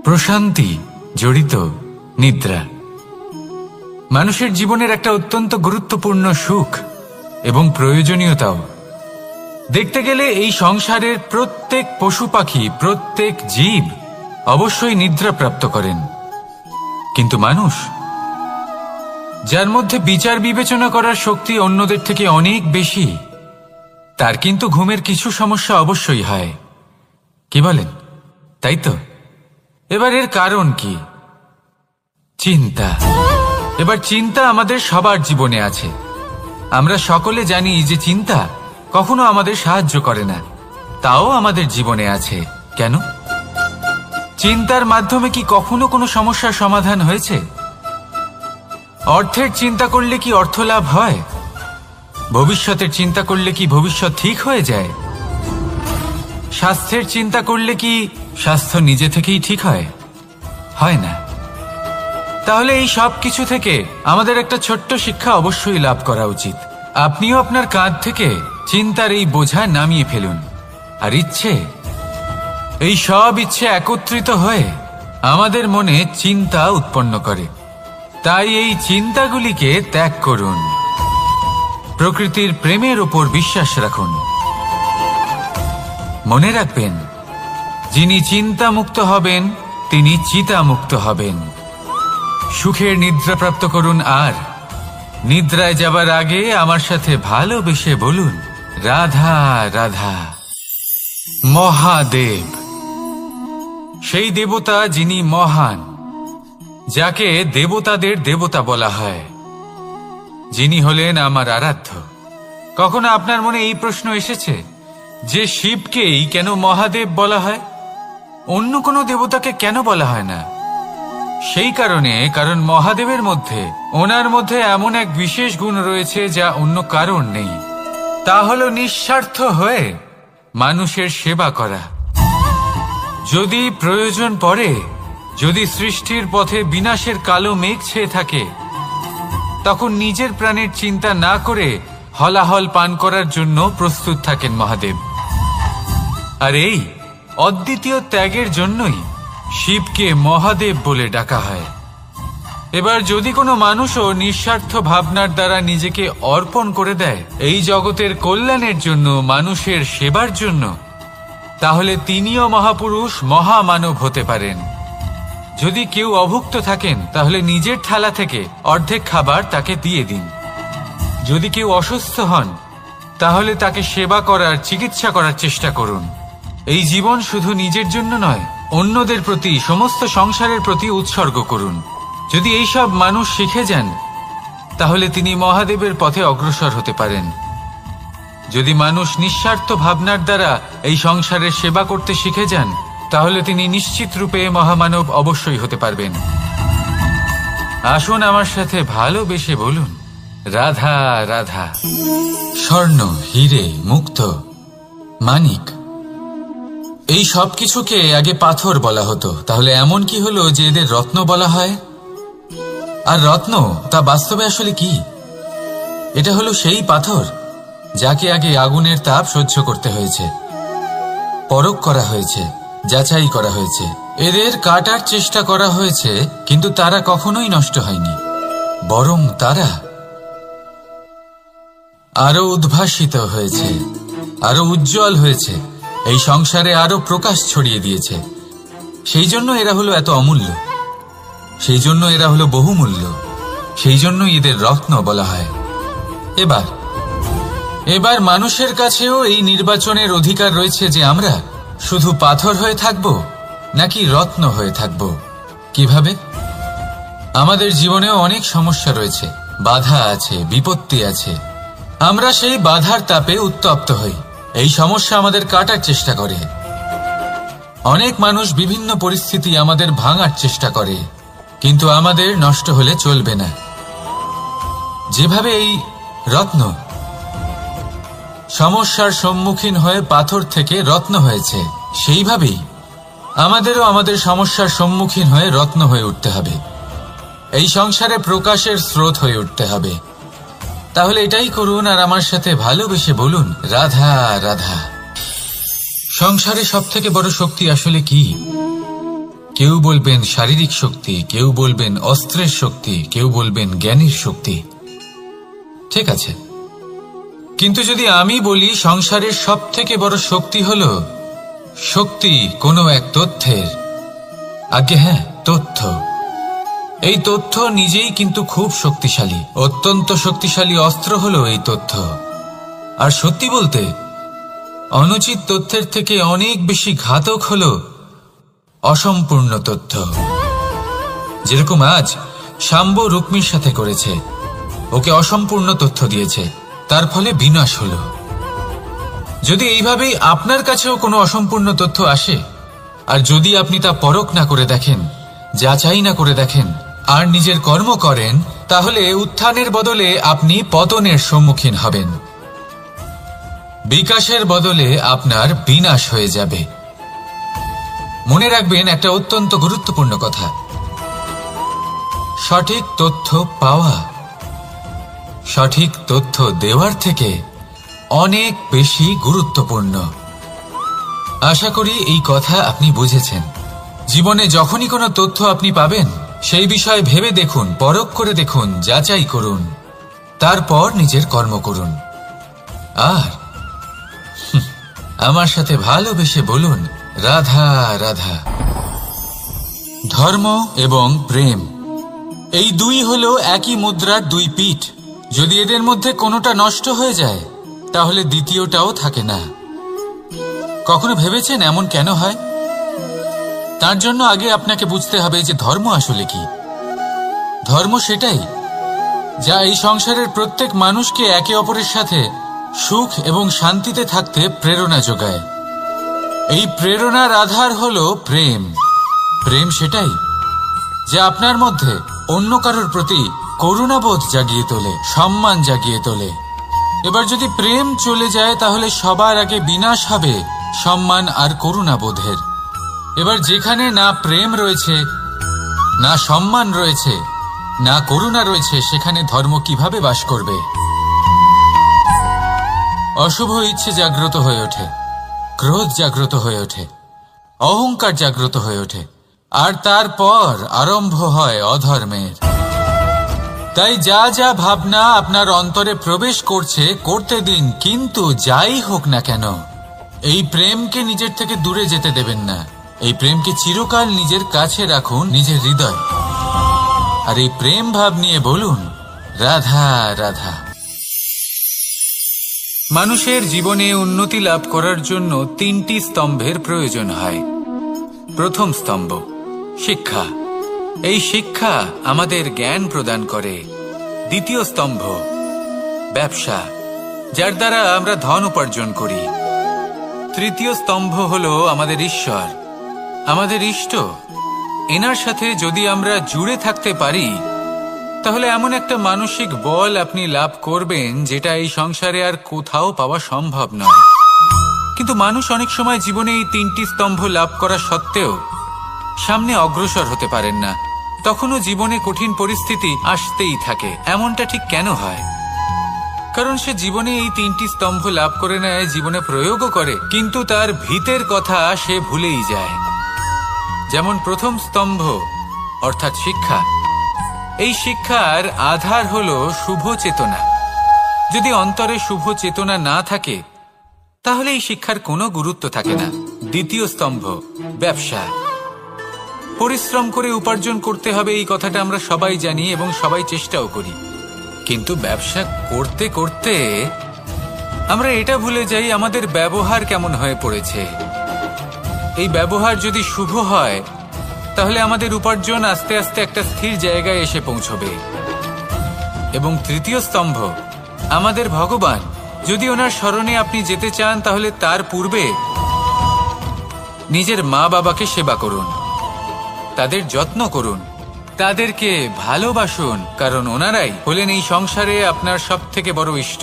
প্রশান্তি জড়িত নিদ্রা মানুষের জীবনের একটা অত্যন্ত গুরুত্বপূর্ণ সুখ এবং প্রয়োজনীয়তাও। দেখতে গেলে এই সংসারের প্রত্যেক পশু পাখি, প্রত্যেক জীব অবশ্যই নিদ্রা প্রাপ্ত করেন, কিন্তু মানুষ, যার মধ্যে বিচার বিবেচনা করার শক্তি অন্যদের থেকে অনেক বেশি, তার কিন্তু ঘুমের কিছু সমস্যা অবশ্যই হয়। কি বলেন, তাই তো? এবার এর কারণ কি? চিন্তা। এবার চিন্তা আমাদের সবার জীবনে আছে। আমরা সকলে জানি যে চিন্তা কখনো আমাদের সাহায্য করে না, তাও আমাদের জীবনে আছে। কেন? চিন্তার মাধ্যমে কি কখনো কোনো সমস্যার সমাধান হয়েছে? অর্থের চিন্তা করলে কি অর্থ লাভ হয়? ভবিষ্যতের চিন্তা করলে কি ভবিষ্যৎ ঠিক হয়ে যায়? স্বাস্থ্যের চিন্তা করলে কি স্বাস্থ্য নিজে থেকেই ঠিক হয়? হয় না। তাহলে এই সব কিছু থেকে আমাদের একটা ছোট্ট শিক্ষা অবশ্যই লাভ করা উচিত। আপনিও আপনার কাঁধ থেকে চিন্তার এই বোঝা নামিয়ে ফেলুন। আর এই সব ইচ্ছে একত্রিত হয়ে আমাদের মনে চিন্তা উৎপন্ন করে। তাই এই চিন্তাগুলিকে ত্যাগ করুন। প্রকৃতির প্রেমের উপর বিশ্বাস রাখুন। মনে রাখবেন, যিনি চিন্তা মুক্ত হবেন তিনি চিতা মুক্ত হবেন। সুখের নিদ্রা প্রাপ্ত করুন, আর নিদ্রায় যাবার আগে আমার সাথে ভালোবেসে বলুন, রাধা রাধা। মহাদেব সেই দেবতা যিনি মহান, যাকে দেবতাদের দেবতা বলা হয়, যিনি হলেন আমার আরাধ্য। কখনো আপনার মনে এই প্রশ্ন এসেছে যে শিবকেই কেন মহাদেব বলা হয়, অন্য কোনো দেবতাকে কেন বলা হয় না? সেই কারণ মহাদেবের মধ্যে, ওনার মধ্যে এমন এক বিশেষ গুণ রয়েছে যা অন্য কারণ নেই। তা হলো নিঃস্বার্থ হয়ে মানুষের সেবা করা। যদি প্রয়োজন পড়ে, যদি সৃষ্টির পথে বিনাশের কালো মেঘ ছেয়ে থাকে, তখন নিজের প্রাণের চিন্তা না করে হলাহল পান করার জন্য প্রস্তুত থাকেন মহাদেব। আর এই অদ্বিতীয় ত্যাগের জন্যই শিবকে মহাদেব বলে ডাকা হয়। এবার যদি কোনো মানুষও নিঃস্বার্থ ভাবনার দ্বারা নিজেকে অর্পণ করে দেয় এই জগতের কল্যাণের জন্য, মানুষের সেবার জন্য, তাহলে তিনিও মহাপুরুষ, মহামানব হতে পারেন। যদি কেউ অভুক্ত থাকেন, তাহলে নিজের থালা থেকে অর্ধেক খাবার তাকে দিয়ে দিন। যদি কেউ অসুস্থ হন, তাহলে তাকে সেবা করার, চিকিৎসা করার চেষ্টা করুন। এই জীবন শুধু নিজের জন্য নয়, অন্যদের প্রতি, সমস্ত সংসারের প্রতি উৎসর্গ করুন। যদি এইসব মানুষ শিখে যান, তাহলে তিনি মহাদেবের পথে অগ্রসর হতে পারেন। যদি মানুষ নিঃস্বার্থ ভাবনার দ্বারা এই সংসারের সেবা করতে শিখে যান, তাহলে তিনি নিশ্চিত রূপে মহামানব অবশ্যই হতে পারবেন। আসুন আমার সাথে ভালোবেসে বলুন, রাধা রাধা। স্বর্ণ, হিরে, মুক্ত, মানিক, এই সব কিছুকে আগে পাথর বলা হতো। তাহলে এমন কি হলো যে এদের রত্ন বলা হয়? আর রত্ন তা বাস্তবে আসলে কি? এটা হলো সেই পাথর যাকে আগে আগুনের তাপ সহ্য করতে হয়েছে, পরখ করা হয়েছে, যাচাই করা হয়েছে, এদের কাটার চেষ্টা করা হয়েছে, কিন্তু তারা কখনোই নষ্ট হয়নি, বরং তারা আরো উদ্ভাসিত হয়েছে, আরো উজ্জ্বল হয়েছে, এই সংসারে আরো প্রকাশ ছড়িয়ে দিয়েছে। সেই জন্য এরা হলো এত অমূল্য, সেই জন্য এরা হলো বহুমূল্য, সেই জন্য এদের রত্ন বলা হয়। এবার মানুষের কাছেও এই নির্বাচনের অধিকার রয়েছে যে আমরা শুধু পাথর হয়ে থাকব নাকি রত্ন হয়ে থাকব। কিভাবে? আমাদের জীবনেও অনেক সমস্যা রয়েছে, বাধা আছে, বিপত্তি আছে। আমরা সেই বাধার তাপে উত্তপ্ত হই, এই সমস্যা আমাদের কাটার চেষ্টা করে। অনেক মানুষ বিভিন্ন পরিস্থিতি আমাদের ভাঙার চেষ্টা করে, কিন্তু আমাদের নষ্ট হলে চলবে না। যেভাবে এই রত্ন সমস্যার সম্মুখীন হয়ে পাথর থেকে রত্ন হয়েছে, সেইভাবেই আমাদেরও আমাদের সমস্যার সম্মুখীন হয়ে রত্ন হয়ে উঠতে হবে। এই সংসারে প্রকাশের স্রোত হয়ে উঠতে হবে। তাহলে এটাই করুন আর আমার সাথে ভালোবেসে বলুন, রাধা রাধা। সংসারে সব থেকে বড় শক্তি আসলে কি? কেউ বলবেন শারীরিক শক্তি, কেউ বলবেন অস্ত্রের শক্তি, কেউ বলবেন জ্ঞানের শক্তি। ঠিক আছে, কিন্তু যদি আমি বলি সংসারের সব থেকে বড় শক্তি হলো শক্তি কোনো এক তথ্যের, আগে হ্যাঁ, তথ্য। এই তথ্য নিজেই কিন্তু খুব শক্তিশালী, অত্যন্ত শক্তিশালী অস্ত্র হলো এই তথ্য। আর সত্যি বলতে অনুচিত তথ্যের থেকে অনেক বেশি ঘাতক হলো অসম্পূর্ণ তথ্য। যেরকম আজ শাম্ব রুক্মির সাথে করেছে, ওকে অসম্পূর্ণ তথ্য দিয়েছে, তার ফলে বিনাশ হলো। যদি এইভাবেই আপনার কাছেও কোনো অসম্পূর্ণ তথ্য আসে, আর যদি আপনি তা পরখ না করে দেখেন, যাচাই না করে দেখেন, আর নিজের কর্ম করেন, তাহলে উত্থানের বদলে আপনি পতনের সম্মুখীন হবেন। বিকাশের বদলে আপনার বিনাশ হয়ে যাবে। মনে রাখবেন একটা অত্যন্ত গুরুত্বপূর্ণ কথা, সঠিক তথ্য পাওয়া সঠিক তথ্য দেওয়ার থেকে অনেক বেশি গুরুত্বপূর্ণ। আশা করি এই কথা আপনি বুঝেছেন। জীবনে যখনই কোনো তথ্য আপনি পাবেন, সেই বিষয়ে ভেবে দেখুন, পরখ করে দেখুন, যাচাই করুন, তারপর নিজের কর্ম করুন। আর আমার সাথে ভালোবেসে বলুন, রাধা রাধা। ধর্ম এবং প্রেম, এই দুই হলো একই মুদ্রার দুই পিঠ। যদি এদের মধ্যে কোনোটা নষ্ট হয়ে যায়, তাহলে দ্বিতীয়টাও থাকে না। কখনো ভেবেছেন এমন কেন হয়? তার জন্য আগে আপনাকে বুঝতে হবে যে ধর্ম আসলে কি। ধর্ম সেটাই যা এই সংসারের প্রত্যেক মানুষকে একে অপরের সাথে সুখ এবং শান্তিতে থাকতে প্রেরণা যোগায়। এই প্রেরণার আধার হলো প্রেম। প্রেম সেটাই যা আপনার মধ্যে অন্য কারোর প্রতি করুণাবোধ জাগিয়ে তোলে, সম্মান জাগিয়ে তোলে। এবার যদি প্রেম চলে যায়, তাহলে সবার আগে বিনাশ হবে সম্মান আর করুণাবোধের। এবার যেখানে না প্রেম রয়েছে, না সম্মান রয়েছে, না করুণা রয়েছে, সেখানে ধর্ম কিভাবে বাস করবে? অশুভ ইচ্ছে জাগ্রত হয়ে ওঠে, ক্রোধ জাগ্রত হয়ে ওঠে, অহংকার জাগ্রত হয়ে ওঠে, আর তারপর আরম্ভ হয় অধর্মের। তাই যা যা ভাবনা আপনার অন্তরে প্রবেশ করছে, করতে দিন, কিন্তু যাই হোক না কেন, এই প্রেমকে নিজের থেকে দূরে যেতে দেবেন না। এই প্রেমকে চিরকাল নিজের কাছে রাখুন, নিজের হৃদয়। আর এই প্রেম ভাব নিয়ে বলুন, রাধা রাধা। মানুষের জীবনে উন্নতি লাভ করার জন্য তিনটি স্তম্ভের প্রয়োজন হয়। প্রথম স্তম্ভ শিক্ষা। এই শিক্ষা আমাদের জ্ঞান প্রদান করে। দ্বিতীয় স্তম্ভ ব্যবসা, যার দ্বারা আমরা ধন উপার্জন করি। তৃতীয় স্তম্ভ হলো আমাদের ঈশ্বর, আমাদের ইষ্ট। এনার সাথে যদি আমরা জুড়ে থাকতে পারি, তাহলে এমন একটা মানসিক বল আপনি লাভ করবেন যেটা এই সংসারে আর কোথাও পাওয়া সম্ভব নয়। কিন্তু মানুষ অনেক সময় জীবনে এই তিনটি স্তম্ভ লাভ করা সত্ত্বেও সামনে অগ্রসর হতে পারেন না। তখনও জীবনে কঠিন পরিস্থিতি আসতেই থাকে। এমনটা ঠিক কেন হয়? কারণ সে জীবনে এই তিনটি স্তম্ভ লাভ করে নেয়, জীবনে প্রয়োগও করে, কিন্তু তার ভিতের কথা সে ভুলেই যায়। যেমন প্রথম স্তম্ভ অর্থাৎ শিক্ষা। এই শিক্ষার আধার হলো শুভ চেতনা। যদি অন্তরে শুভ চেতনা না থাকে, তাহলে এই শিক্ষার কোনো গুরুত্ব থাকে না। দ্বিতীয় স্তম্ভ ব্যবসা। পরিশ্রম করে উপার্জন করতে হবে, এই কথাটা আমরা সবাই জানি এবং সবাই চেষ্টাও করি। কিন্তু ব্যবসা করতে করতে আমরা এটা ভুলে যাই আমাদের ব্যবহার কেমন হয়ে পড়েছে। এই ব্যবহার যদি শুভ হয়, তাহলে আমাদের উপার্জন আস্তে আস্তে একটা স্থির জায়গায় এসে পৌঁছবে। এবং তৃতীয় স্তম্ভ আমাদের ভগবান। যদি ওনার স্মরণে আপনি যেতে চান, তাহলে তার পূর্বে নিজের মা বাবাকে সেবা করুন, তাদের যত্ন করুন, তাদেরকে ভালোবাসুন, কারণ ওনারাই হলেন এই সংসারে আপনার সব থেকে বড় ইষ্ট।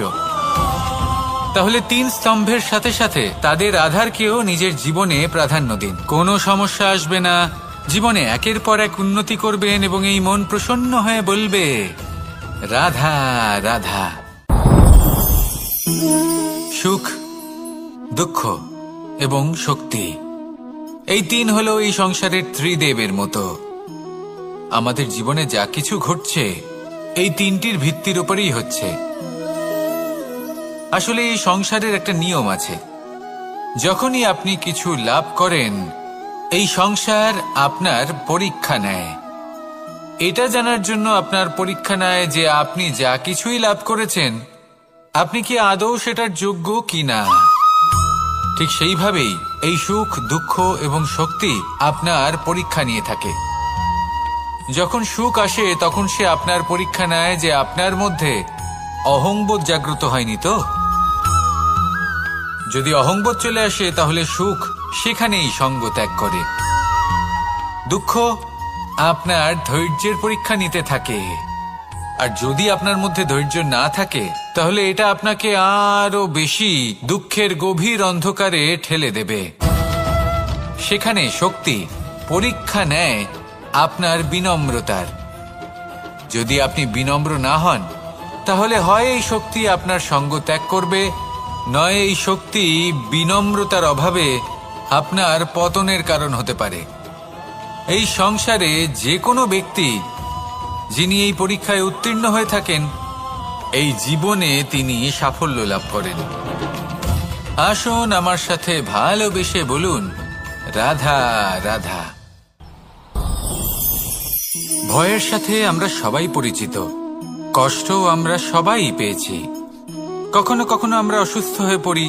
তাহলে তিন স্তম্ভের সাথে সাথে তাদের আধারকেও নিজের জীবনে প্রাধান্য দিন। কোনো সমস্যা আসবে না, জীবনে একের পর এক উন্নতি করবেন এবং এই মন প্রসন্ন হয়ে বলবে, রাধা রাধা। সুখ, দুঃখ এবং শক্তি, এই তিন হলো এই সংসারের ত্রিদেবের মতো। আমাদের জীবনে যা কিছু ঘটছে এই তিনটির ভিত্তির উপরেই হচ্ছে। আসলে এই সংসারের একটা নিয়ম আছে, যখনই আপনি কিছু লাভ করেন এই সংসার আপনার পরীক্ষা নেয়। এটা জানার জন্য আপনার পরীক্ষা নেয় যে আপনি যা কিছুই লাভ করেছেন আপনি কি আদৌ সেটার যোগ্য কিনা। ঠিক সেইভাবেই এই সুখ, দুঃখ এবং শক্তি আপনার পরীক্ষা নিয়ে থাকে। যখন সুখ আসে তখন সে আপনার পরীক্ষা নেয় যে আপনার মধ্যে অহংবোধ জাগ্রত হয়নি তো। যদি অহংবোধ চলে আসে তাহলে সুখ সেখানেই সঙ্গ ত্যাগ করে। দুঃখ আপনার ধৈর্যের পরীক্ষা নিতে থাকে, আর যদি আপনার মধ্যে ধৈর্য না থাকে তাহলে এটা আপনাকে আরো বেশি দুঃখের গভীর অন্ধকারে ঠেলে দেবে। সেখানে শক্তি পরীক্ষা নেয় আপনার বিনম্রতার। যদি আপনি বিনম্র না হন তাহলে হয় এই শক্তি আপনার সঙ্গ ত্যাগ করবে, নয় এই শক্তি বিনম্রতার অভাবে আপনার পতনের কারণ হতে পারে। এই সংসারে যে কোনো ব্যক্তি যিনি এই পরীক্ষায় উত্তীর্ণ হয়ে থাকেন এই জীবনে তিনি সাফল্য লাভ করেন। আসুন আমার সাথে ভালোবেসে বলুন, রাধা রাধা। ভয়ের সাথে আমরা সবাই পরিচিত, কষ্টও আমরা সবাই পেয়েছি। কখনো কখনো আমরা অসুস্থ হয়ে পড়ি,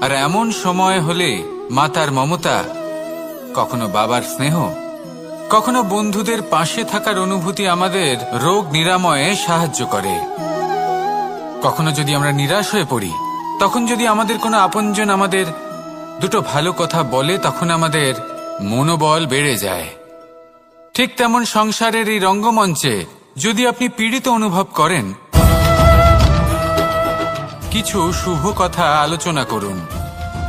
আর এমন সময় হলে মাতার মমতা, কখনো বাবার স্নেহ, কখনো বন্ধুদের পাশে থাকার অনুভূতি আমাদের রোগ নিরাময়ে সাহায্য করে। কখনো যদি আমরা নিরাশ হয়ে পড়ি, তখন যদি আমাদের কোনো আপনজন আমাদের দুটো ভালো কথা বলে তখন আমাদের মনোবল বেড়ে যায়। ঠিক তেমন সংসারের এই রঙ্গমঞ্চে যদি আপনি পীড়িত অনুভব করেন, কিছু শুভ কথা আলোচনা করুন,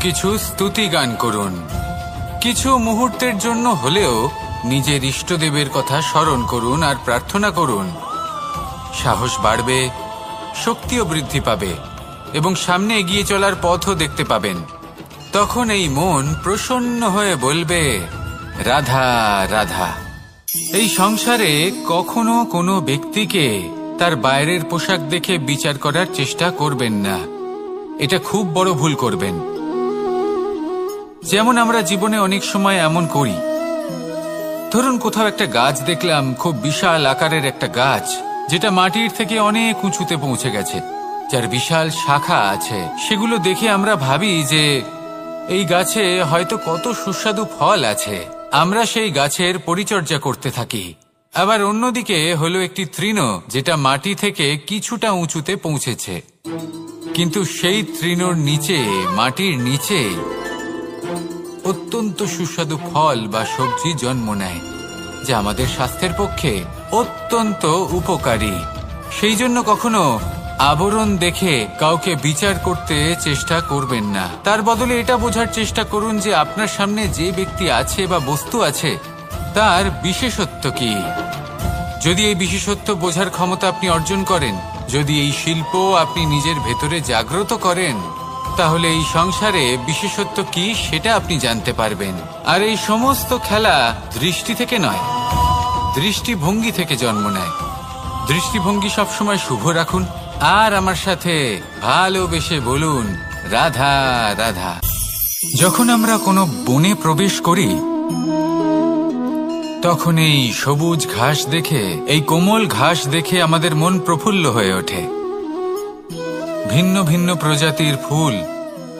কিছু স্তুতি গান করুন, কিছু মুহূর্তের জন্য হলেও নিজের ইষ্টদেবের কথা স্মরণ করুন আর প্রার্থনা করুন। সাহস বাড়বে, শক্তিও বৃদ্ধি পাবে এবং সামনে এগিয়ে চলার পথও দেখতে পাবেন। তখন এই মন প্রসন্ন হয়ে বলবে, রাধা রাধা। এই সংসারে কখনো কোনো ব্যক্তিকে তার বাইরের পোশাক দেখে বিচার করার চেষ্টা করবেন না, এটা খুব বড় ভুল করবেন। যেমন আমরা জীবনে অনেক সময় এমন করি, ধরুন কোথাও একটা গাছ দেখলাম, খুব বিশাল আকারের একটা গাছ যেটা মাটির থেকে অনেক উঁচুতে পৌঁছে গেছে, যার বিশাল শাখা আছে। সেগুলো দেখে আমরা ভাবি যে এই গাছে হয়তো কত সুস্বাদু ফল আছে, আমরা সেই গাছের পরিচর্যা করতে থাকি। আবার অন্যদিকে হলো একটি তৃণ যেটা মাটি থেকে কিছুটা উঁচুতে পৌঁছেছে, কিন্তু সেই তৃণর নিচে, মাটির নিচে অত্যন্ত সুস্বাদু ফল বা সবজি জন্ম নেয়, যা আমাদের স্বাস্থ্যের পক্ষে অত্যন্ত উপকারী। সেই জন্য কখনো আবরণ দেখে কাউকে বিচার করতে চেষ্টা করবেন না। তার বদলে এটা বোঝার চেষ্টা করুন যে আপনার সামনে যে ব্যক্তি আছে বা বস্তু আছে তার বিশেষত্ব কি। যদি এই বিশেষত্ব বোঝার ক্ষমতা আপনি অর্জন করেন, যদি এই শিল্প আপনি নিজের ভেতরে জাগ্রত করেন, তাহলে এই সংসারে বিশেষত্ব কি সেটা আপনি জানতে পারবেন। আর এই সমস্ত খেলা দৃষ্টি থেকে নয়, দৃষ্টিভঙ্গি থেকে জন্ম নেয়। দৃষ্টিভঙ্গি সবসময় শুভ রাখুন আর আমার সাথে ভালোবেসে বলুন, রাধা রাধা। যখন আমরা কোনো বনে প্রবেশ করি তখন এই সবুজ ঘাস দেখে, এই কোমল ঘাস দেখে আমাদের মন প্রফুল্ল হয়ে ওঠে। ভিন্ন ভিন্ন প্রজাতির ফুল,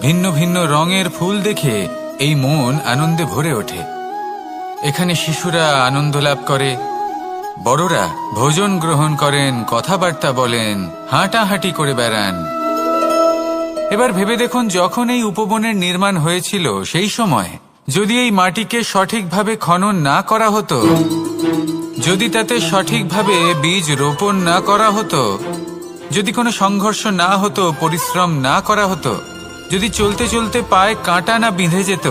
ভিন্ন ভিন্ন রঙের ফুল দেখে এই মন আনন্দে ভরে ওঠে। এখানে শিশুরা আনন্দ লাভ করে, বড়রা ভোজন গ্রহণ করেন, কথাবার্তা বলেন, হাঁটাহাঁটি করে বেড়ান। এবার ভেবে দেখুন, যখন এই উপবনের নির্মাণ হয়েছিল সেই সময় যদি এই মাটিকে সঠিকভাবে খনন না করা হতো, যদি তাতে সঠিকভাবে বীজ রোপণ না করা হতো, যদি কোনো সংঘর্ষ না হতো, পরিশ্রম না করা হতো, যদি চলতে চলতে পায়ে কাঁটা না বিঁধে যেত,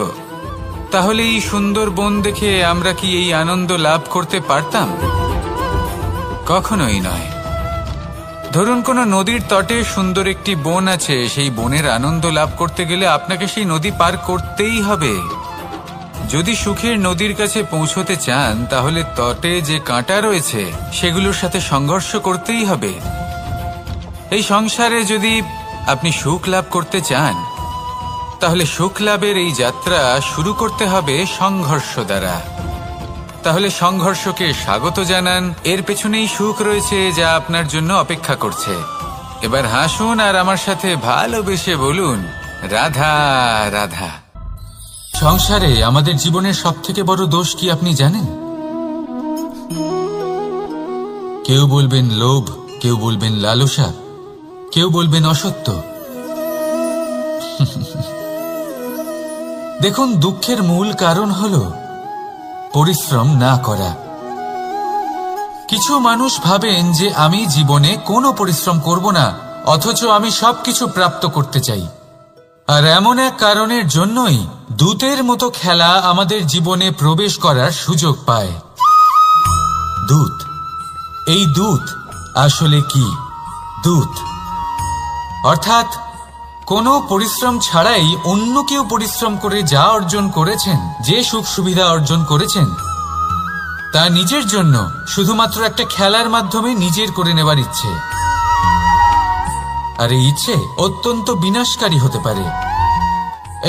তাহলে এই সুন্দর বন দেখে আমরা কি এই আনন্দ লাভ করতে পারতাম? কখনোই নয়। ধরুন কোনো নদীর তটে সুন্দর একটি বন আছে, সেই বনের আনন্দ লাভ করতে গেলে আপনাকে সেই নদী পার করতেই হবে। যদি সুখের নদীর কাছে পৌঁছতে চান তাহলে তটে যে কাঁটা রয়েছে সেগুলোর সাথে সংঘর্ষ করতেই হবে। এই সংসারে যদি আপনি সুখ লাভ করতে চান তাহলে সুখ লাভের এই যাত্রা শুরু করতে হবে সংঘর্ষ দ্বারা। তাহলে সংঘর্ষকে স্বাগত জানান, এর পেছনেই সুখ রয়েছে যা আপনার জন্য অপেক্ষা করছে। এবার হাসুন আর আমার সাথে ভালোবেসে বলুন, রাধা রাধা। সংসারে আমাদের জীবনের সবথেকে বড় দোষ কি আপনি জানেন? কেউ বলবেন লোভ, কেউ বলবেন লালসা, কেউ বলবেন অসত্য। দেখুন, দুঃখের মূল কারণ হলো পরিশ্রম না করা। কিছু মানুষ ভাবেন যে আমি জীবনে কোনো পরিশ্রম করব না, অথচ আমি সবকিছু প্রাপ্ত করতে চাই। আর এমন এক কারণের জন্যই দূতের মতো খেলা আমাদের জীবনে প্রবেশ করার সুযোগ পায়। দূত। এই দূত আসলে কি? দূত অর্থাৎ কোনো পরিশ্রম ছাড়াই অন্য কেউ পরিশ্রম করে যা অর্জন করেছেন, যে সুখ সুবিধা অর্জন করেছেন, তা নিজের জন্য শুধুমাত্র একটা খেলার মাধ্যমে নিজের করে নেবার ইচ্ছে। আর এই ইচ্ছে অত্যন্ত বিনাশকারী হতে পারে।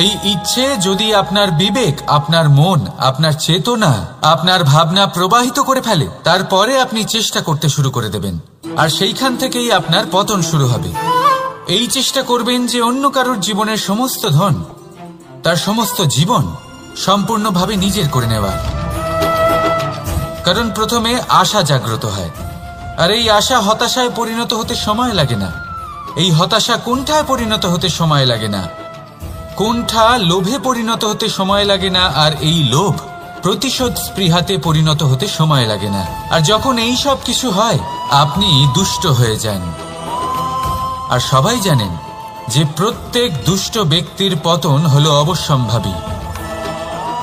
এই ইচ্ছে যদি আপনার বিবেক, আপনার মন, আপনার চেতনা, আপনার ভাবনা প্রবাহিত করে ফেলে, তারপরে আপনি চেষ্টা করতে শুরু করে দেবেন, আর সেইখান থেকেই আপনার পতন শুরু হবে। এই চেষ্টা করবেন যে অন্য কারোর জীবনের সমস্ত ধন, তার সমস্ত জীবন সম্পূর্ণভাবে নিজের করে নেওয়ার। কারণ প্রথমে আশা জাগ্রত হয়, আর এই আশা হতাশায় পরিণত হতে সময় লাগে না। এই হতাশা কুণ্ঠায় পরিণত হতে সময় লাগে না, কুণ্ঠা লোভে পরিণত হতে সময় লাগে না, আর এই লোভ প্রতিশোধ স্পৃহাতে পরিণত হতে সময় লাগে না। আর যখন এই সব কিছু হয়, আপনি দুষ্ট হয়ে যান। আর সবাই জানেন যে প্রত্যেক দুষ্ট ব্যক্তির পতন হলো অবশ্যম্ভাবী।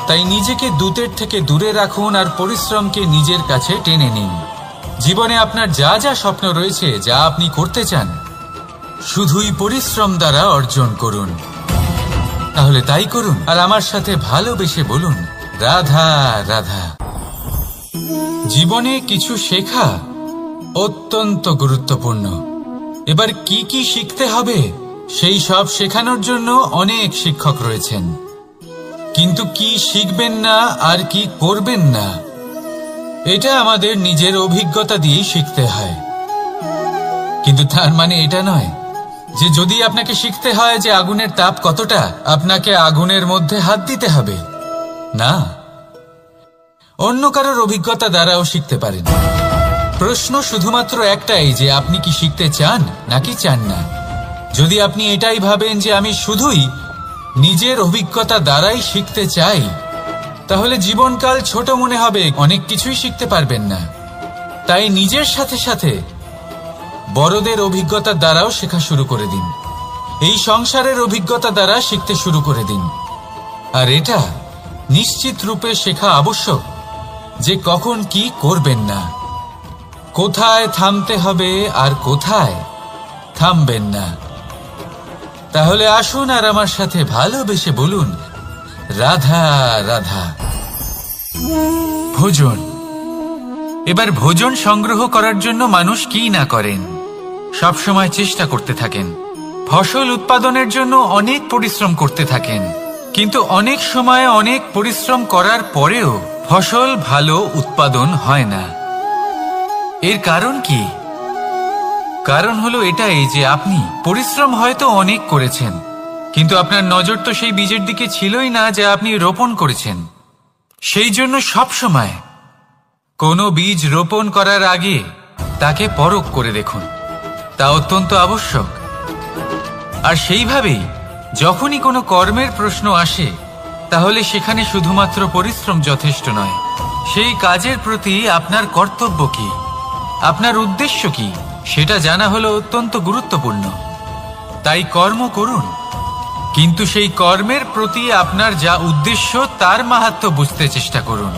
তাই নিজেকে দূতের থেকে দূরে রাখুন আর পরিশ্রমকে নিজের কাছে টেনে নিন। জীবনে আপনার যা যা স্বপ্ন রয়েছে, যা আপনি করতে চান, শুধুই পরিশ্রম দ্বারা অর্জন করুন। তাহলে তাই করুন আর আমার সাথে ভালোবেসে বলুন, রাধা রাধা। জীবনে কিছু শেখা অত্যন্ত গুরুত্বপূর্ণ। এবার কি কি শিখতে হবে সেই সব শেখানোর জন্য অনেক শিক্ষক রয়েছেন, কিন্তু কি শিখবেন না আর কি করবেন না, এটা আমাদের নিজের অভিজ্ঞতা দিয়ে শিখতে হয়। কিন্তু তার মানে এটা নয় যে যদি আপনাকে শিখতে হয় যে আগুনের তাপ কতটা, আপনাকে আগুনের মধ্যে হাত দিতে হবে। না, অন্য কারোর অভিজ্ঞতা দ্বারাও শিখতে পারেন। প্রশ্ন শুধুমাত্র একটাই যে আপনি কি শিখতে চান নাকি চান না। যদি আপনি এটাই ভাবেন যে আমি শুধুই নিজের অভিজ্ঞতা দ্বারাই শিখতে চাই, তাহলে জীবনকাল ছোট মনে হবে, অনেক কিছুই শিখতে পারবেন না। তাই নিজের সাথে সাথে বড়দের অভিজ্ঞতা দ্বারাও শেখা শুরু করে দিন। এই সংসারের অভিজ্ঞতা দ্বারা শিখতে শুরু করে দিন। আর এটা নিশ্চিত রূপে শেখা আবশ্যক যে কখন কি করবেন না, কোথায় থামতে হবে আর কোথায় থামবেন না। তাহলে আসুন আর আমার সাথে ভালোবেসে বলুন, রাধা রাধা। ভোজন। এবার ভোজন সংগ্রহ করার জন্য মানুষ কি না করেন, সবসময় চেষ্টা করতে থাকেন। ফসল উৎপাদনের জন্য অনেক পরিশ্রম করতে থাকেন, কিন্তু অনেক সময় অনেক পরিশ্রম করার পরেও ফসল ভালো উৎপাদন হয় না। এর কারণ কি? কারণ হলো এটাই যে আপনি পরিশ্রম হয়তো অনেক করেছেন, কিন্তু আপনার নজর তো সেই বীজের দিকে ছিলই না যা আপনি রোপণ করেছেন। সেই জন্য সবসময় কোনো বীজ রোপণ করার আগে তাকে পরখ করে দেখুন, তা অত্যন্ত আবশ্যক। আর সেইভাবেই যখনই কোনো কর্মের প্রশ্ন আসে, তাহলে সেখানে শুধুমাত্র পরিশ্রম যথেষ্ট নয়, সেই কাজের প্রতি আপনার কর্তব্য কি, আপনার উদ্দেশ্য কি, সেটা জানা হলো অত্যন্ত গুরুত্বপূর্ণ। তাই কর্ম করুন, কিন্তু সেই কর্মের প্রতি আপনার যা উদ্দেশ্য তার মাহাত্ম্য বুঝতে চেষ্টা করুন।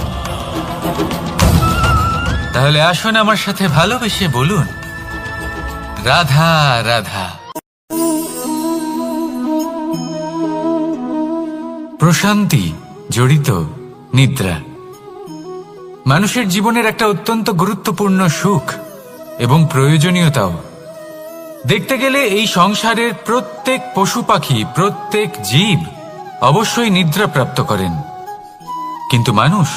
তাহলে আসুন আমার সাথে ভালোবেসে বলুন, রাধা রাধা। প্রশান্তি জড়িত নিদ্রা মানুষের জীবনের একটা অত্যন্ত গুরুত্বপূর্ণ সুখ এবং প্রয়োজনীয়তাও। দেখতে গেলে এই সংসারের প্রত্যেক পশু পাখি, প্রত্যেক জীব অবশ্যই নিদ্রা প্রাপ্ত করেন, কিন্তু মানুষ,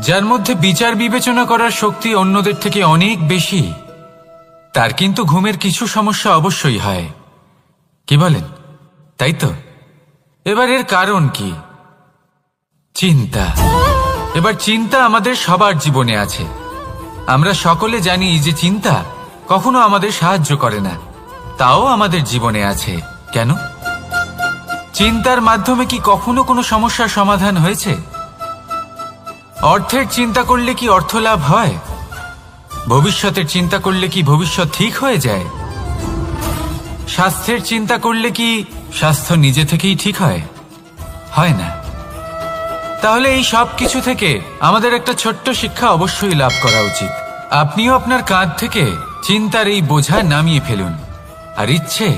যার মধ্যে বিচার বিবেচনা করার শক্তি অন্যদের থেকে অনেক বেশি, তার কিন্তু ঘুমের কিছু সমস্যা অবশ্যই হয়। কি বলেন, তাই তো? এবার এর কারণ কি? চিন্তা। এবার চিন্তা আমাদের সবার জীবনে আছে। আমরা সকলে জানি যে চিন্তা কখনো আমাদের সাহায্য করে না, তাও আমাদের জীবনে আছে। কেন? চিন্তার মাধ্যমে কি কখনো কোনো সমস্যার সমাধান হয়েছে? অর্থের চিন্তা করলে কি অর্থ লাভ হয়? ভবিষ্যতের চিন্তা করলে কি ভবিষ্যৎ ঠিক হয়ে যায়? স্বাস্থ্যের চিন্তা করলে কি স্বাস্থ্য নিজে থেকেই ঠিক হয়? হয় না। তাহলে এই সব কিছু থেকে আমাদের একটা ছোট্ট শিক্ষা অবশ্যই লাভ করা উচিত। আপনিও আপনার কাঁধ থেকে চিন্তার এই বোঝা নামিয়ে ফেলুন। আর ইচ্ছে,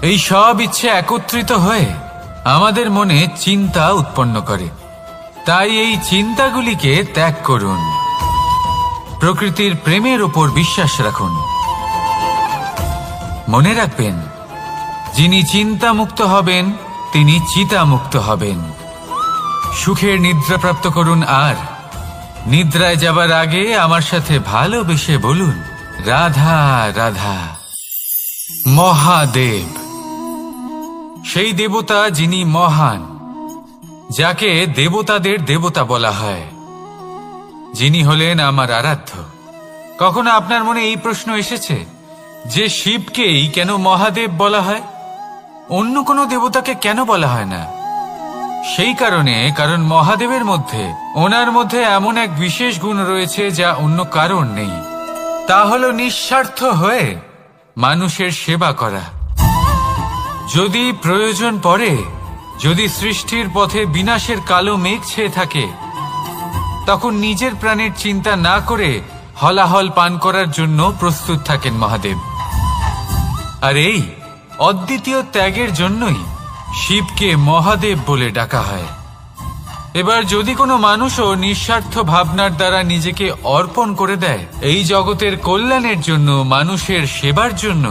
এই সব ইচ্ছে একত্রিত হয়ে আমাদের মনে চিন্তা উৎপন্ন করে। তাই এই চিন্তাগুলিকে ত্যাগ করুন। প্রকৃতির প্রেমের উপর বিশ্বাস রাখুন। মনে রাখবেন, যিনি চিন্তামুক্ত হবেন তিনি চিতামুক্ত হবেন। সুখের নিদ্রা প্রাপ্ত করুন, আর নিদ্রায় যাবার আগে আমার সাথে ভালোবেসে বলুন, রাধা রাধা। মহাদেব সেই দেবতা যিনি মহান, যাকে দেবতাদের দেবতা বলা হয়, যিনি হলেন আমার আরাধ্য। কখনো আপনার মনে এই প্রশ্ন এসেছে যে শিবকেই কেন মহাদেব বলা হয়, অন্য কোনো দেবতাকে কেন বলা হয় না? সেই কারণ মহাদেবের মধ্যে, ওনার মধ্যে এমন এক বিশেষ গুণ রয়েছে যা অন্য কারণ নেই। তা হলো নিঃস্বার্থ হয়ে মানুষের সেবা করা। যদি প্রয়োজন পড়ে, যদি সৃষ্টির পথে বিনাশের কালো মেঘ ছেয়ে থাকে, তখন নিজের প্রাণের চিন্তা না করে হলাহল পান করার জন্য প্রস্তুত থাকেন মহাদেব। আর এই অদ্বিতীয় ত্যাগের জন্যই শিবকে মহাদেব বলে ডাকা হয়। এবার যদি কোনো মানুষও নিঃস্বার্থ ভাবনার দ্বারা নিজেকে অর্পণ করে দেয় এই জগতের কল্যাণের জন্য, মানুষের সেবার জন্য,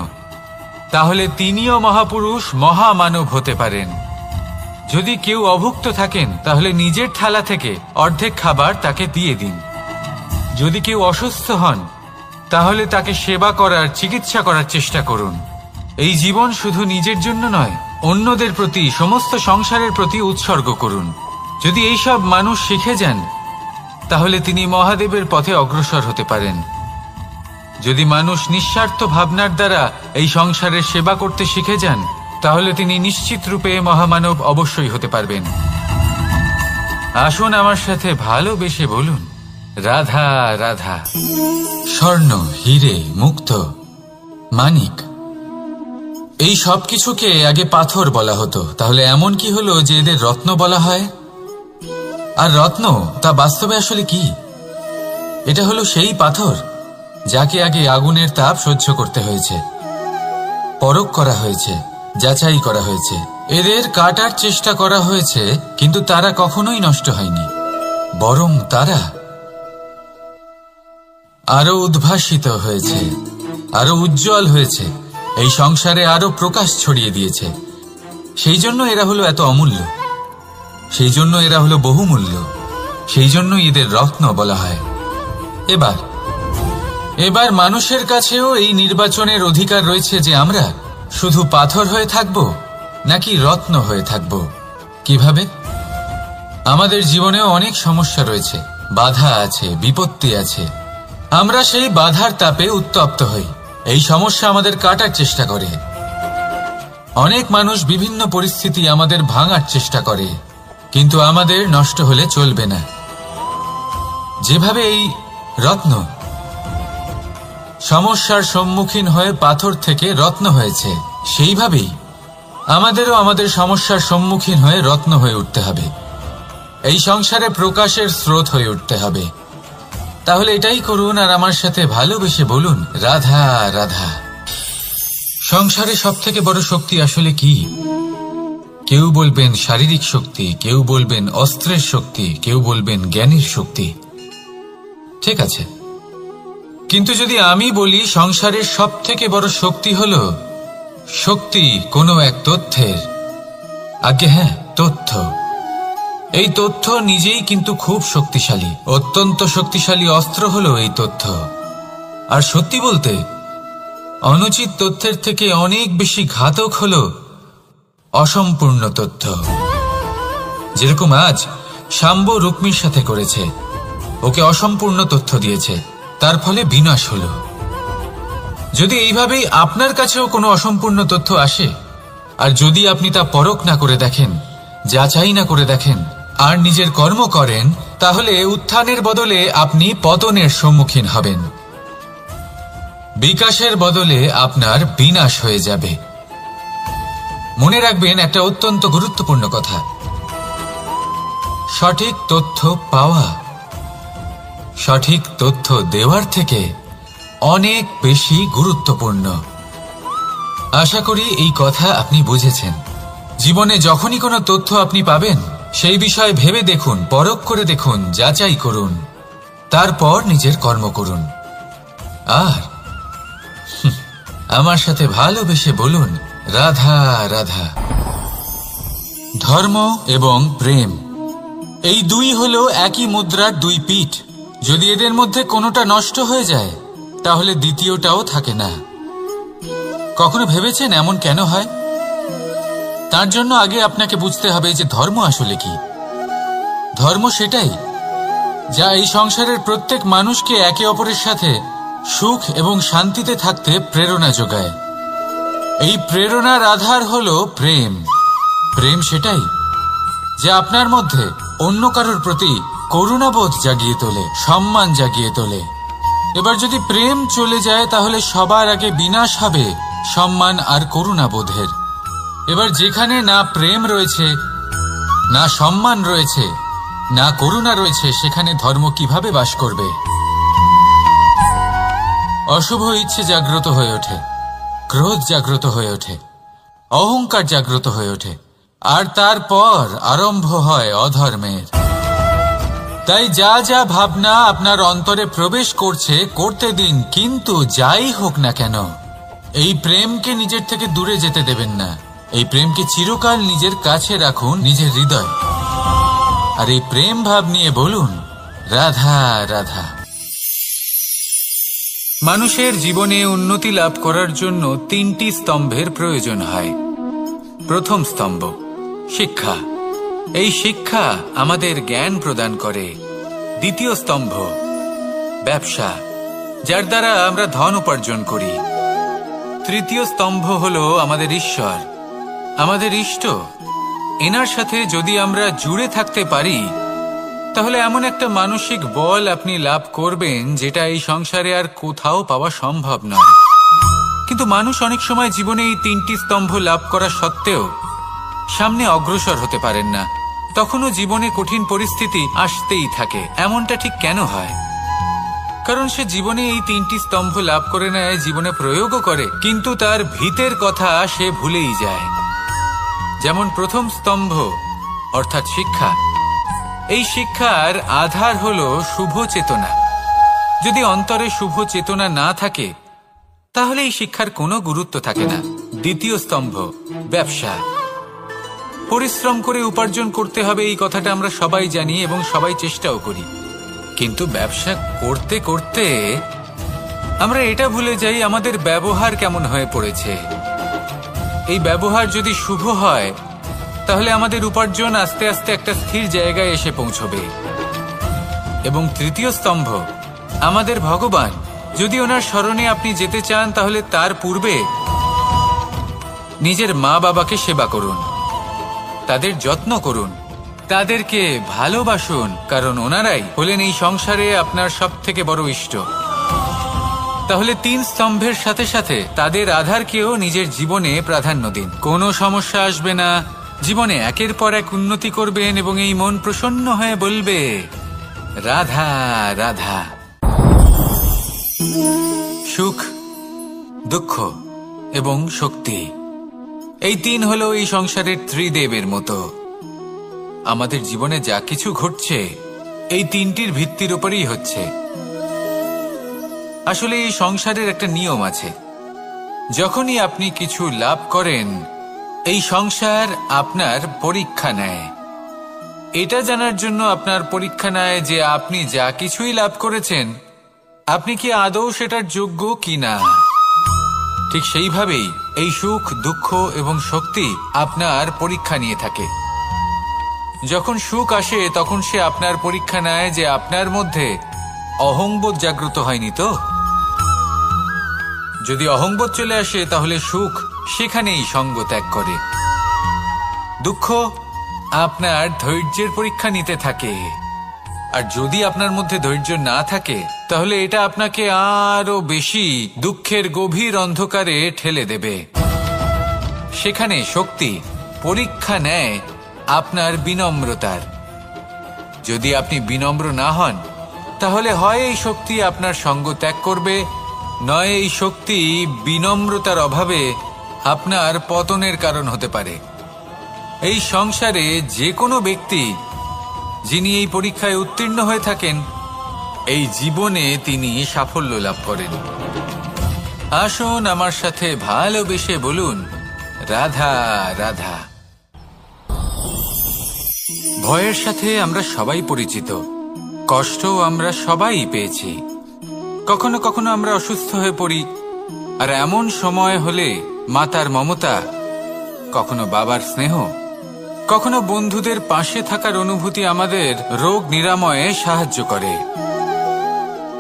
তাহলে তিনিও মহাপুরুষ, মহামানব হতে পারেন। যদি কেউ অভুক্ত থাকেন, তাহলে নিজের থালা থেকে অর্ধেক খাবার তাকে দিয়ে দিন। যদি কেউ অসুস্থ হন, তাহলে তাকে সেবা করার, চিকিৎসা করার চেষ্টা করুন। এই জীবন শুধু নিজের জন্য নয়, অন্যদের প্রতি, সমস্ত সংসারের প্রতি উৎসর্গ করুন। যদি এইসব মানুষ শিখে যান, তাহলে তিনি মহাদেবের পথে অগ্রসর হতে পারেন। যদি মানুষ নিঃস্বার্থ ভাবনার দ্বারা এই সংসারের সেবা করতে শিখে যান, তাহলে তিনি নিশ্চিত রূপে মহামানব অবশ্যই হতে পারবেন। আসুন আমার সাথে ভালোবেসে বলুন, রাধা রাধা। স্বর্ণ, হীরে, মুক্ত, মানিক, এই সব কিছুকে আগে পাথর বলা হতো। তাহলে এমন কি হলো যে এদের রত্ন বলা হয়? আর রত্ন তা বাস্তবে আসলে কি? এটা হলো সেই পাথর যাকে আগে আগুনের তাপ সহ্য করতে হয়েছে, পরখ করা হয়েছে, যাচাই করা হয়েছে, এদের কাটার চেষ্টা করা হয়েছে, কিন্তু তারা কখনোই নষ্ট হয়নি, বরং তারা আরো উদ্ভাসিত হয়েছে, আরো উজ্জ্বল হয়েছে, এই সংসারে আরো প্রকাশ ছড়িয়ে দিয়েছে। সেই জন্য এরা হলো এত অমূল্য, সেই জন্য এরা হলো বহুমূল্য, সেই জন্য এদের রত্ন বলা হয়। এবার মানুষের কাছেও এই নির্বাচনের অধিকার রয়েছে যে আমরা শুধু পাথর হয়ে থাকব নাকি রত্ন হয়ে থাকব। কিভাবে? আমাদের জীবনেও অনেক সমস্যা রয়েছে, বাধা আছে, বিপত্তি আছে। আমরা সেই বাধার তাপে উত্তপ্ত হই, এই সমস্যা আমাদের কাটার চেষ্টা করে। অনেক মানুষ বিভিন্ন পরিস্থিতি আমাদের ভাঙার চেষ্টা করে, কিন্তু আমাদের নষ্ট হলে চলবে না। যেভাবে এই রত্ন সমস্যার সম্মুখীন হয়ে পাথর থেকে রত্ন হয়েছে, সেইভাবেই আমাদেরও আমাদের সমস্যার সম্মুখীন হয়ে রত্ন হয়ে উঠতে হবে, এই সংসারে প্রকাশের স্রোত হয়ে উঠতে হবে। তাহলে এটাই করুন আর আমার সাথে ভালোবেসে বলুন, রাধা রাধা। সংসারে সব থেকে বড় শক্তি আসলে কি? কেউ বলবেন শারীরিক শক্তি, কেউ বলবেন অস্ত্রের শক্তি, কেউ বলবেন জ্ঞানের শক্তি। ঠিক আছে, কিন্তু যদি আমি বলি সংসারের সব থেকে বড় শক্তি হল শক্তি কোনো এক তথ্যের, আজ্ঞে হ্যাঁ, তথ্য। এই তথ্য নিজেই কিন্তু খুব শক্তিশালী, অত্যন্ত শক্তিশালী অস্ত্র হলো এই তথ্য। আর সত্যি বলতে অনুচিত তথ্যের থেকে অনেক বেশি ঘাতক হলো অসম্পূর্ণ তথ্য। যেরকম আজ শাম্ব রুক্মির সাথে করেছে, ওকে অসম্পূর্ণ তথ্য দিয়েছে, তার ফলে বিনাশ হলো। যদি এইভাবেই আপনার কাছেও কোনো অসম্পূর্ণ তথ্য আসে, আর যদি আপনি তা পরখ না করে দেখেন, যাচাই না করে দেখেন, আর নিজের কর্ম করেন, তাহলে উত্থানের বদলে আপনি পতনের সম্মুখীন হবেন। বিকাশের বদলে আপনার বিনাশ হয়ে যাবে। মনে রাখবেন একটা অত্যন্ত গুরুত্বপূর্ণ কথা, সঠিক তথ্য পাওয়া সঠিক তথ্য দেওয়ার থেকে অনেক বেশি গুরুত্বপূর্ণ। আশা করি এই কথা আপনি বুঝেছেন। জীবনে যখনই কোনো তথ্য আপনি পাবেন, সেই বিষয়ে ভেবে দেখুন, পরখ করে দেখুন, যাচাই করুন, তারপর নিজের কর্ম করুন। আর আমার সাথে ভালোবেসে বলুন, রাধা রাধা। ধর্ম এবং প্রেম, এই দুই হলো একই মুদ্রার দুই পিঠ। যদি এদের মধ্যে কোনোটা নষ্ট হয়ে যায়, তাহলে দ্বিতীয়টাও থাকে না। কখনো ভেবেছেন এমন কেন হয়? তার জন্য আগে আপনাকে বুঝতে হবে যে ধর্ম আসলে কি। ধর্ম সেটাই যা এই সংসারের প্রত্যেক মানুষকে একে অপরের সাথে সুখ এবং শান্তিতে থাকতে প্রেরণা যোগায়। এই প্রেরণার আধার হলো প্রেম। প্রেম সেটাই যা আপনার মধ্যে অন্য কারোর প্রতি করুণাবোধ জাগিয়ে তোলে, সম্মান জাগিয়ে তোলে। এবার যদি প্রেম চলে যায়, তাহলে সবার আগে বিনাশ হবে সম্মান আর করুণাবোধের। এবার যেখানে না প্রেম রয়েছে, না সম্মান রয়েছে, না করুণা রয়েছে, সেখানে ধর্ম কিভাবে বাস করবে? অশুভ ইচ্ছে জাগ্রত হয়ে ওঠে, ক্রোধ জাগ্রত হয়ে ওঠে, অহংকার জাগ্রত হয়ে ওঠে, আর তারপর আরম্ভ হয় অধর্মের। তাই যা যা ভাবনা আপনার অন্তরে প্রবেশ করছে, করতে দিন, কিন্তু যাই হোক না কেন, এই প্রেমকে নিজের থেকে দূরে যেতে দেবেন না। এই প্রেমকে চিরকাল নিজের কাছে রাখুন, নিজের হৃদয়। আর এই প্রেম ভাব নিয়ে বলুন, রাধা রাধা। মানুষের জীবনে উন্নতি লাভ করার জন্য তিনটি স্তম্ভের প্রয়োজন হয়। প্রথম স্তম্ভ শিক্ষা। এই শিক্ষা আমাদের জ্ঞান প্রদান করে। দ্বিতীয় স্তম্ভ ব্যবসা, যার দ্বারা আমরা ধন উপার্জন করি। তৃতীয় স্তম্ভ হলো আমাদের ঈশ্বর, আমাদের ইষ্ট। এনার সাথে যদি আমরা জুড়ে থাকতে পারি, তাহলে এমন একটা মানসিক বল আপনি লাভ করবেন যেটা এই সংসারে আর কোথাও পাওয়া সম্ভব নয়। কিন্তু মানুষ অনেক সময় জীবনে এই তিনটি স্তম্ভ লাভ করা সত্ত্বেও সামনে অগ্রসর হতে পারেন না। তখনও জীবনে কঠিন পরিস্থিতি আসতেই থাকে। এমনটা ঠিক কেন হয়? কারণ সে জীবনে এই তিনটি স্তম্ভ লাভ করে নেয়, জীবনে প্রয়োগও করে, কিন্তু তার ভিতের কথা সে ভুলেই যায়। যেমন প্রথম স্তম্ভ অর্থাৎ শিক্ষা। এই শিক্ষার আধার হলো শুভ চেতনা। যদি অন্তরে শুভ চেতনা না থাকে, তাহলে এই শিক্ষার কোনো গুরুত্ব থাকে না। দ্বিতীয় স্তম্ভ ব্যবসা। পরিশ্রম করে উপার্জন করতে হবে, এই কথাটা আমরা সবাই জানি এবং সবাই চেষ্টাও করি। কিন্তু ব্যবসা করতে করতে আমরা এটা ভুলে যাই আমাদের ব্যবহার কেমন হয়ে পড়েছে। এই ব্যবহার যদি শুভ হয়, তাহলে আমাদের উপার্জন আস্তে আস্তে একটা স্থির জায়গায় এসে পৌঁছবে। এবং তৃতীয় স্তম্ভ আমাদের ভগবান। যদি ওনার শরণে আপনি যেতে চান, তাহলে তার পূর্বে নিজের মা বাবাকে সেবা করুন, তাদের যত্ন করুন, তাদেরকে ভালোবাসুন, কারণ ওনারাই হলেন এই সংসারে আপনার সব থেকে বড় ইষ্ট। তাহলে 3 স্তম্ভের সাথে সাথে তাদের আধারকেও নিজের জীবনে প্রাধান্য দিন। কোনো সমস্যা আসবে না, জীবনে একের পর এক উন্নতি করবেন এবং এই মন প্রসন্ন হয়ে বলবে রাধা রাধা। সুখ, দুঃখ এবং শক্তি, এই 3 হলো এই সংসারের ত্রিদেবের মতো। আমাদের জীবনে যা কিছু ঘটছে এই 3টির ভিত্তির উপরেই হচ্ছে। আসলে এই সংসারের একটা নিয়ম আছে, যখনই আপনি কিছু লাভ করেন এই সংসার আপনার পরীক্ষা নেয়। এটা জানার জন্য আপনার পরীক্ষা নেয় যে আপনি যা কিছুই লাভ করেছেন আপনি কি আদৌ সেটার যোগ্য কিনা। ঠিক সেইভাবেই এই সুখ, দুঃখ এবং শক্তি আপনার পরীক্ষা নিয়ে থাকে। যখন সুখ আসে তখন সে আপনার পরীক্ষা নেয় যে আপনার মধ্যে অহংবোধ জাগ্রত হয়নি তো। যদি অহংবোধ চলে আসে তাহলে সুখ সেখানেই সঙ্গ ত্যাগ করে। দুঃখ আপনার ধৈর্যের পরীক্ষা নিতে থাকে, আর যদি আপনার মধ্যে ধৈর্য না থাকে তাহলে এটা আপনাকে আরো বেশি দুঃখের গভীর অন্ধকারে ঠেলে দেবে। সেখানে শক্তি পরীক্ষা নেয় আপনার বিনম্রতার। যদি আপনি বিনম্র না হন তাহলে হয় এই শক্তি আপনার সঙ্গ ত্যাগ করবে, নয় এই শক্তি বিনম্রতার অভাবে আপনার পতনের কারণ হতে পারে। এই সংসারে যে কোনো ব্যক্তি যিনি এই পরীক্ষায় উত্তীর্ণ হয়ে থাকেন এই জীবনে তিনি সাফল্য লাভ করেন। আসুন আমার সাথে ভালোবেসে বলুন রাধা রাধা। ভয়ের সাথে আমরা সবাই পরিচিত, কষ্ট আমরা সবাই পেয়েছি। কখনো কখনো আমরা অসুস্থ হয়ে পড়ি, আর এমন সময় হলে মাতার মমতা, কখনো বাবার স্নেহ, কখনো বন্ধুদের পাশে থাকার অনুভূতি আমাদের রোগ নিরাময়ে সাহায্য করে।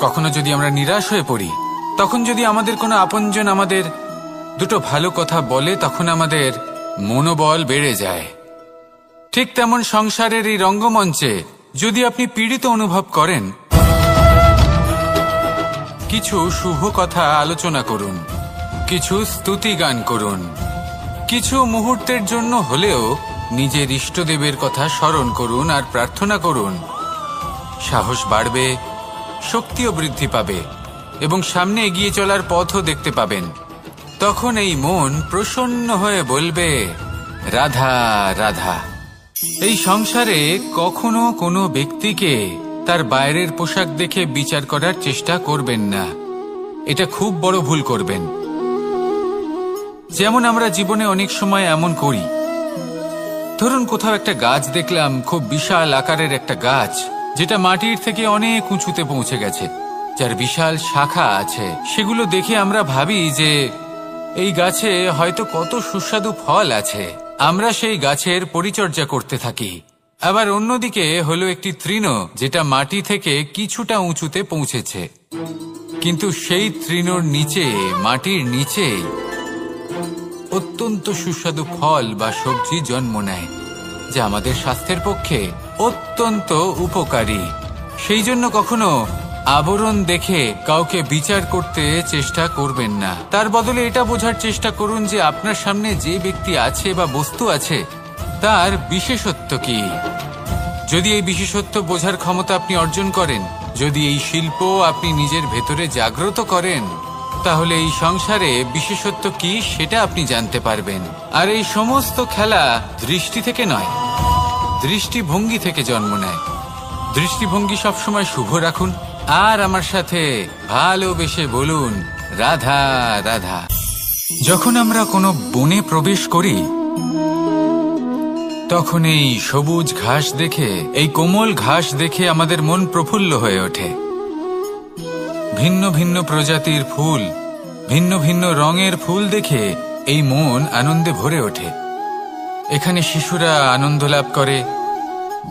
কখনো যদি আমরা নিরাশ হয়ে পড়ি, তখন যদি আমাদের কোনো আপনজন আমাদের দুটো ভালো কথা বলে তখন আমাদের মনোবল বেড়ে যায়। ঠিক তেমন সংসারের এই রঙ্গমঞ্চে যদি আপনি পীড়িত অনুভব করেন, কিছু শুভ কথা আলোচনা করুন, কিছু স্তুতি গান করুন, কিছু মুহূর্তের জন্য হলেও নিজের ইষ্টদেবের কথা স্মরণ করুন আর প্রার্থনা করুন। সাহস বাড়বে, শক্তিও বৃদ্ধি পাবে এবং সামনে এগিয়ে চলার পথও দেখতে পাবেন। তখন এই মন প্রসন্ন হয়ে বলবে রাধা রাধা। এই সংসারে কখনো কোনো ব্যক্তিকে তার বাইরের পোশাক দেখে বিচার করার চেষ্টা করবেন না, এটা খুব বড় ভুল করবেন। যেমন আমরা জীবনে অনেক সময় এমন করি, ধরুন কোথাও একটা গাছ দেখলাম, খুব বিশাল আকারের একটা গাছ যেটা মাটির থেকে অনেক উঁচুতে পৌঁছে গেছে, যার বিশাল শাখা আছে। সেগুলো দেখে আমরা ভাবি যে এই গাছে হয়তো কত সুস্বাদু ফল আছে, আমরা সেই গাছের পরিচর্যা করতে থাকি। আবার অন্যদিকে হলো একটি তৃণ যেটা মাটি থেকে কিছুটা উঁচুতে পৌঁছেছে, কিন্তু সেই তৃণর নিচে, মাটির নিচে অত্যন্ত সুস্বাদু ফল বা সবজি জন্ম নেয়, যা আমাদের স্বাস্থ্যের পক্ষে অত্যন্ত উপকারী। সেই জন্য কখনো আবরণ দেখে কাউকে বিচার করতে চেষ্টা করবেন না। তার বদলে এটা বোঝার চেষ্টা করুন যে আপনার সামনে যে ব্যক্তি আছে বা বস্তু আছে তার বিশেষত্ব কি। যদি এই বিশেষত্ব বোঝার ক্ষমতা আপনি অর্জন করেন, যদি এই শিল্প আপনি নিজের ভেতরে জাগ্রত করেন, তাহলে এই সংসারে বিশেষত্ব কি সেটা আপনি জানতে পারবেন। আর এই সমস্ত খেলা দৃষ্টি থেকে নয়, দৃষ্টিভঙ্গি থেকে জন্ম নেয়। দৃষ্টিভঙ্গি সবসময় শুভ রাখুন আর আমার সাথে ভালোবেসে বলুন রাধা রাধা। যখন আমরা কোনো বনে প্রবেশ করি তখন এই সবুজ ঘাস দেখে, এই কোমল ঘাস দেখে আমাদের মন প্রফুল্ল হয়ে ওঠে। ভিন্ন ভিন্ন প্রজাতির ফুল, ভিন্ন ভিন্ন রঙের ফুল দেখে এই মন আনন্দে ভরে ওঠে। এখানে শিশুরা আনন্দ লাভ করে,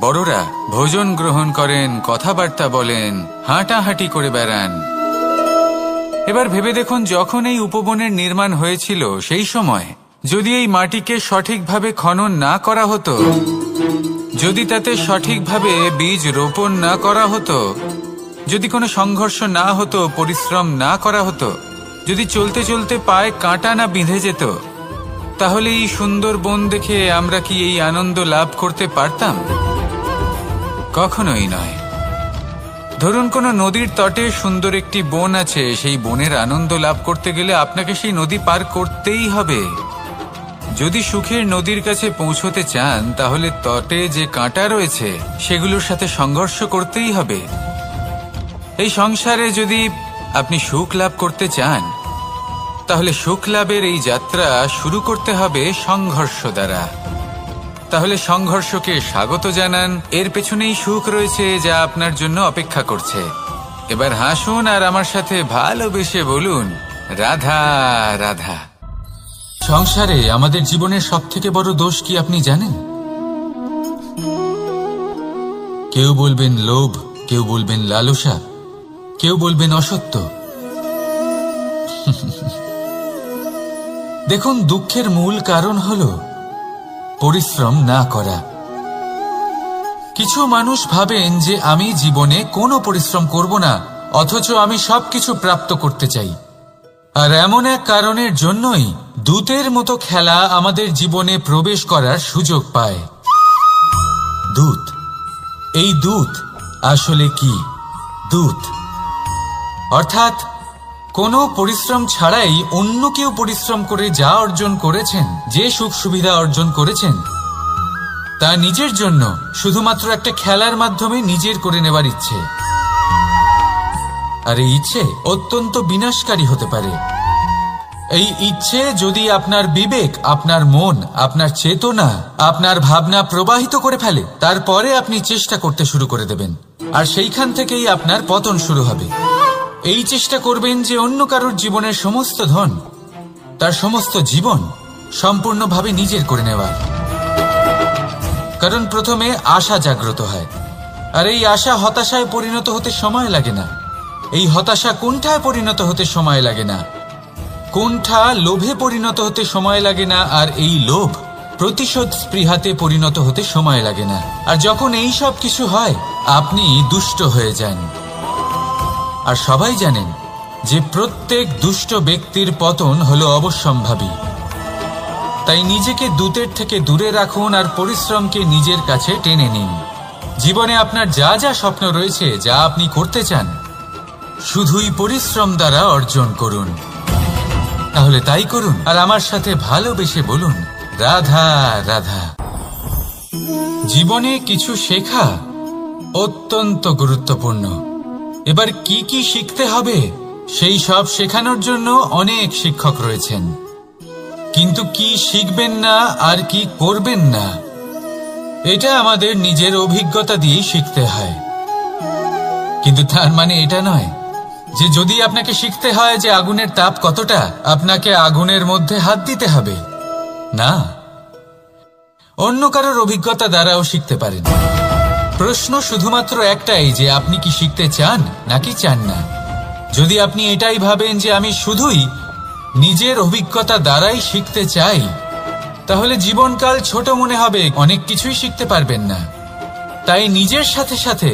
বড়রা ভোজন গ্রহণ করেন, কথাবার্তা বলেন, হাঁটাহাঁটি করে বেড়ান। এবার ভেবে দেখুন, যখন এই উপবনের নির্মাণ হয়েছিল সেই সময় যদি এই মাটিকে সঠিকভাবে খনন না করা হতো, যদি তাতে সঠিকভাবে বীজ রোপণ না করা হতো, যদি কোনো সংঘর্ষ না হতো, পরিশ্রম না করা হতো, যদি চলতে চলতে পায়ে কাঁটা না বিঁধে যেত, তাহলে এই সুন্দর বন দেখে আমরা কি এই আনন্দ লাভ করতে পারতাম? কখনোই নয়। ধরুন কোনো নদীর তটে সুন্দর একটি বন আছে, সেই বনের আনন্দ লাভ করতে গেলে আপনাকে সেই নদী পার করতেই হবে। যদি সুখের নদীর কাছে পৌঁছতে চান, তাহলে তটে যে কাঁটা রয়েছে সেগুলোর সাথে সংঘর্ষ করতেই হবে। এই সংসারে যদি আপনি সুখ লাভ করতে চান, তাহলে সুখ লাভের এই যাত্রা শুরু করতে হবে সংঘর্ষ দ্বারা। তাহলে সংঘর্ষকে স্বাগত জানান, এর পেছনেই সুখ রয়েছে যা আপনার জন্য অপেক্ষা করছে। এবার হাসুন আর আমার সাথে ভালোবেসে বলুন, রাধা রাধা। সংসারে আমাদের জীবনের সবথেকে বড় দোষ কি আপনি জানেন? কেউ বলবেন লোভ, কেউ বলবেন লালসা, কেউ বলবেন অসত্য। দেখুন, দুঃখের মূল কারণ হলো পরিশ্রম না করা। কিছু মানুষ ভাবেন যে আমি জীবনে কোনো পরিশ্রম করব না, অথচ আমি সবকিছু প্রাপ্ত করতে চাই। আর এমন এক কারণের জন্যই দূতের মতো খেলা আমাদের জীবনে প্রবেশ করার সুযোগ পায়। দূত। এই দূত আসলে কি? দূত অর্থাৎ কোনো পরিশ্রম ছাড়াই অন্য কেউ পরিশ্রম করে যা অর্জন করেছেন, যে সুখ সুবিধা অর্জন করেছেন, তা নিজের জন্য শুধুমাত্র একটা খেলার মাধ্যমে নিজের করে নেবার ইচ্ছে। আর এই ইচ্ছে অত্যন্ত বিনাশকারী হতে পারে। এই ইচ্ছে যদি আপনার বিবেক, আপনার মন, আপনার চেতনা, আপনার ভাবনা প্রবাহিত করে ফেলে, তারপরে আপনি চেষ্টা করতে শুরু করে দেবেন, আর সেইখান থেকেই আপনার পতন শুরু হবে। এই চেষ্টা করবেন যে অন্য কারোর জীবনের সমস্ত ধন, তার সমস্ত জীবন সম্পূর্ণভাবে নিজের করে নেওয়ার। কারণ প্রথমে আশা জাগ্রত হয়, আর এই আশা হতাশায় পরিণত হতে সময় লাগে না। এই হতাশা কুণ্ঠায় পরিণত হতে সময় লাগে না, কুণ্ঠা লোভে পরিণত হতে সময় লাগে না, আর এই লোভ প্রতিশোধ স্পৃহাতে পরিণত হতে সময় লাগে না। আর যখন এই সব কিছু হয়, আপনি দুষ্ট হয়ে যান। আর সবাই জানেন যে প্রত্যেক দুষ্ট ব্যক্তির পতন হলো অবশ্যম্ভাবী। তাই নিজেকে দূতের থেকে দূরে রাখুন আর পরিশ্রমকে নিজের কাছে টেনে নিন। জীবনে আপনার যা যা স্বপ্ন রয়েছে, যা আপনি করতে চান, শুধুই পরিশ্রম দ্বারা অর্জন করুন। তাহলে তাই করুন আর আমার সাথে ভালোবেসে বলুন, রাধা রাধা। জীবনে কিছু শেখা অত্যন্ত গুরুত্বপূর্ণ। এবার কি কি শিখতে হবে, সেই সব শেখানোর জন্য অনেক শিক্ষক রয়েছেন। কিন্তু কি শিখবেন না আর কি করবেন না, এটা আমাদের নিজের অভিজ্ঞতা দিয়ে শিখতে হয়। কিন্তু তার মানে এটা নয় যে যদি আপনাকে শিখতে হয় যে আগুনের তাপ কতটা, আপনাকে আগুনের মধ্যে হাত দিতে হবে। না, অন্য কারোর অভিজ্ঞতা দ্বারাও শিখতে পারেন। প্রশ্ন শুধুমাত্র একটাই যে আপনি কি শিখতে চান নাকি চান না। যদি আপনি এটাই ভাবেন যে আমি শুধুই নিজের অভিজ্ঞতা দ্বারাই শিখতে চাই, তাহলে জীবনকাল ছোট মনে হবে, অনেক কিছুই শিখতে পারবেন না। তাই নিজের সাথে সাথে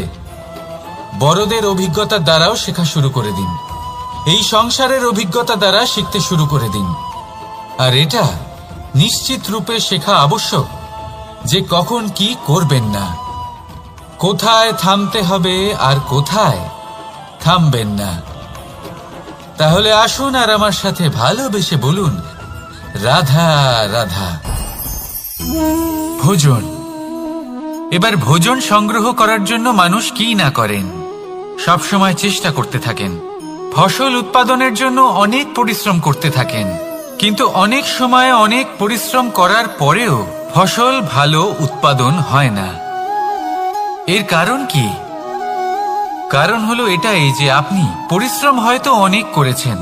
বড়দের অভিজ্ঞতা দ্বারাও শেখা শুরু করে দিন। এই সংসারের অভিজ্ঞতা দ্বারা শিখতে শুরু করে দিন। আর এটা নিশ্চিত রূপে শেখা আবশ্যক যে কখন কি করবেন না, কোথায় থামতে হবে আর কোথায় থামবেন না। তাহলে আসুন আর আমার সাথে ভালোবেসে বলুন, রাধা রাধা। ভোজন। এবার ভোজন সংগ্রহ করার জন্য মানুষ কি না করেন, সবসময় চেষ্টা করতে থাকেন। ফসল উৎপাদনের জন্য অনেক পরিশ্রম করতে থাকেন, কিন্তু অনেক সময় অনেক পরিশ্রম করার পরেও ফসল ভালো উৎপাদন হয় না। এর কারণ কি? কারণ হলো এটাই যে আপনি পরিশ্রম হয়তো অনেক করেছেন,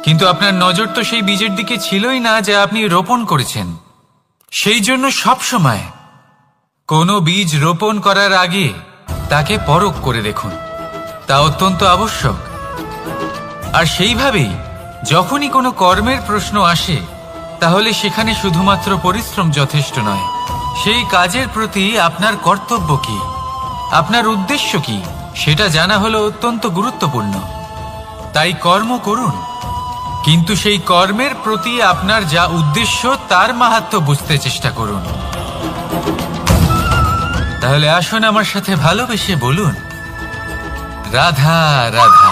কিন্তু আপনার নজর তো সেই বীজের দিকে ছিলই না যা আপনি রোপণ করেছেন। সেই জন্য সবসময় কোনো বীজ রোপণ করার আগে তাকে পরখ করে দেখুন, তা অত্যন্ত আবশ্যক। আর সেইভাবেই যখনই কোনো কর্মের প্রশ্ন আসে, তাহলে সেখানে শুধুমাত্র পরিশ্রম যথেষ্ট নয়। সেই কাজের প্রতি আপনার কর্তব্য কি, আপনার উদ্দেশ্য কি, সেটা জানা হলো অত্যন্ত গুরুত্বপূর্ণ। তাই কর্ম করুন, কিন্তু সেই কর্মের প্রতি আপনার যা উদ্দেশ্য তার মাহাত্ম্য বুঝতে চেষ্টা করুন। তাহলে আসুন আমার সাথে ভালোবেসে বলুন, রাধা রাধা।